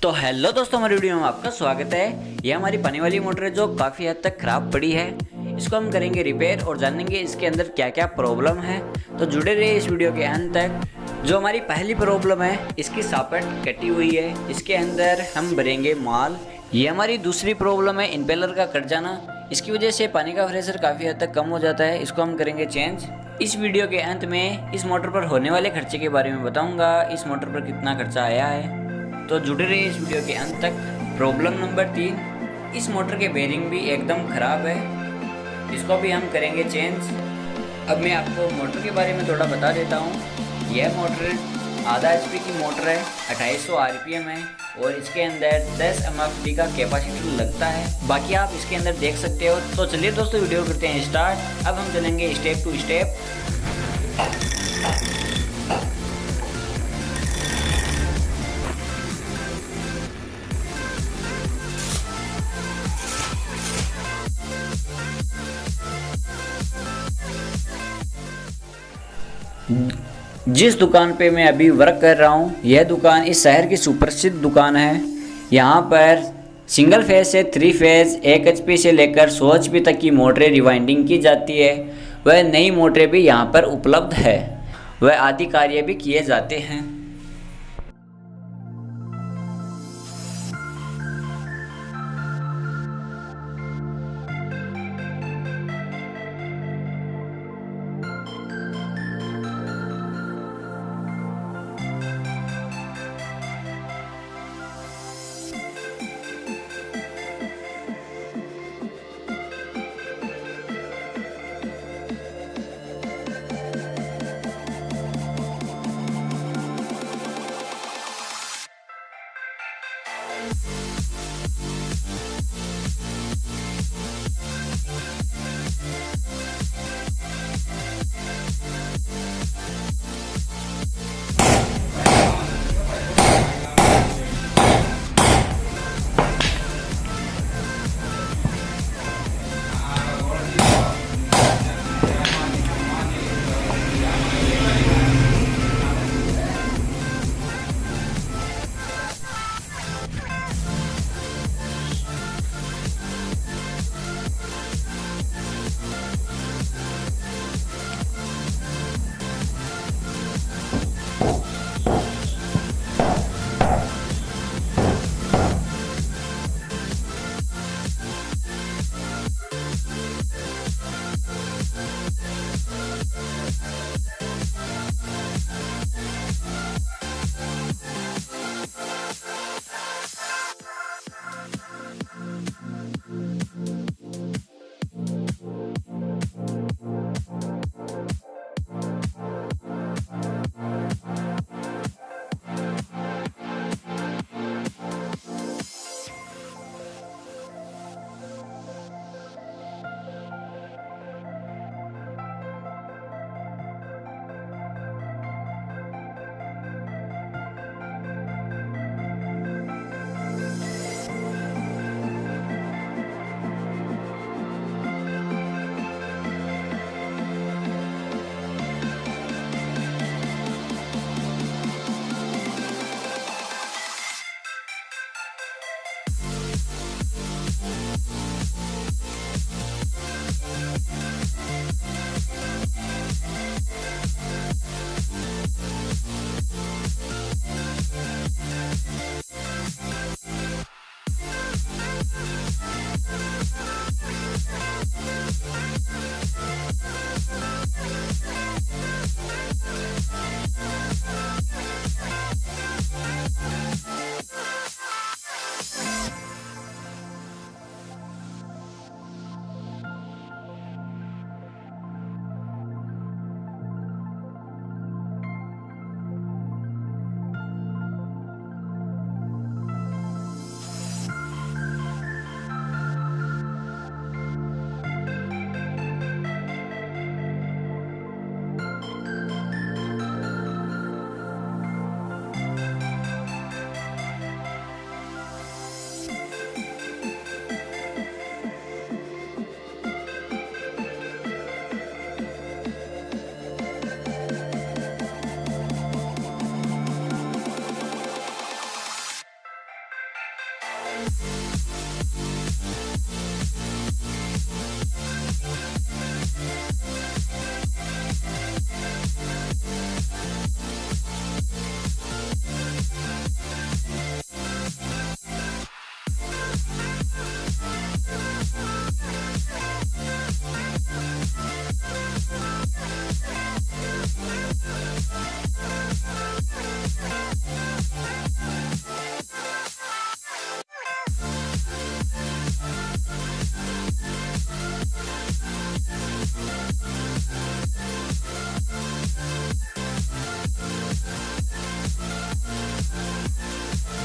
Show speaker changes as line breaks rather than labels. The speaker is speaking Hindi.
तो हेलो दोस्तों, हमारी वीडियो में आपका स्वागत है। ये हमारी पानी वाली मोटर है जो काफ़ी हद तक ख़राब पड़ी है। इसको हम करेंगे रिपेयर और जानेंगे इसके अंदर क्या क्या प्रॉब्लम है। तो जुड़े रहिए इस वीडियो के अंत तक। जो हमारी पहली प्रॉब्लम है, इसकी सॉकेट कटी हुई है। इसके अंदर हम भरेंगे माल। ये हमारी दूसरी प्रॉब्लम है, इम्पेलर का कट जाना। इसकी वजह से पानी का प्रेशर काफ़ी हद तक कम हो जाता है। इसको हम करेंगे चेंज। इस वीडियो के अंत में इस मोटर पर होने वाले खर्चे के बारे में बताऊंगा। इस मोटर पर कितना खर्चा आया है, तो जुड़े रहिए इस वीडियो के अंत तक। प्रॉब्लम नंबर 3, इस मोटर के बेरिंग भी एकदम ख़राब है। इसको भी हम करेंगे चेंज। अब मैं आपको मोटर के बारे में थोड़ा बता देता हूँ। यह मोटर आधा HP की मोटर है, 2800 RPM है और इसके अंदर 10 MFD का कैपेसिटी लगता है। बाकी आप इसके अंदर देख सकते हो। तो चलिए दोस्तों, वीडियो करते हैं स्टार्ट। अब हम चलेंगे स्टेप टू स्टेप। जिस दुकान पे मैं अभी वर्क कर रहा हूँ, यह दुकान इस शहर की सुप्रसिद्ध दुकान है। यहाँ पर सिंगल फेज से 3 फेज 1 HP से लेकर 100 HP तक की मोटरें रिवाइंडिंग की जाती है। वह नई मोटरें भी यहाँ पर उपलब्ध है। वह आदि कार्य भी किए जाते हैं। है।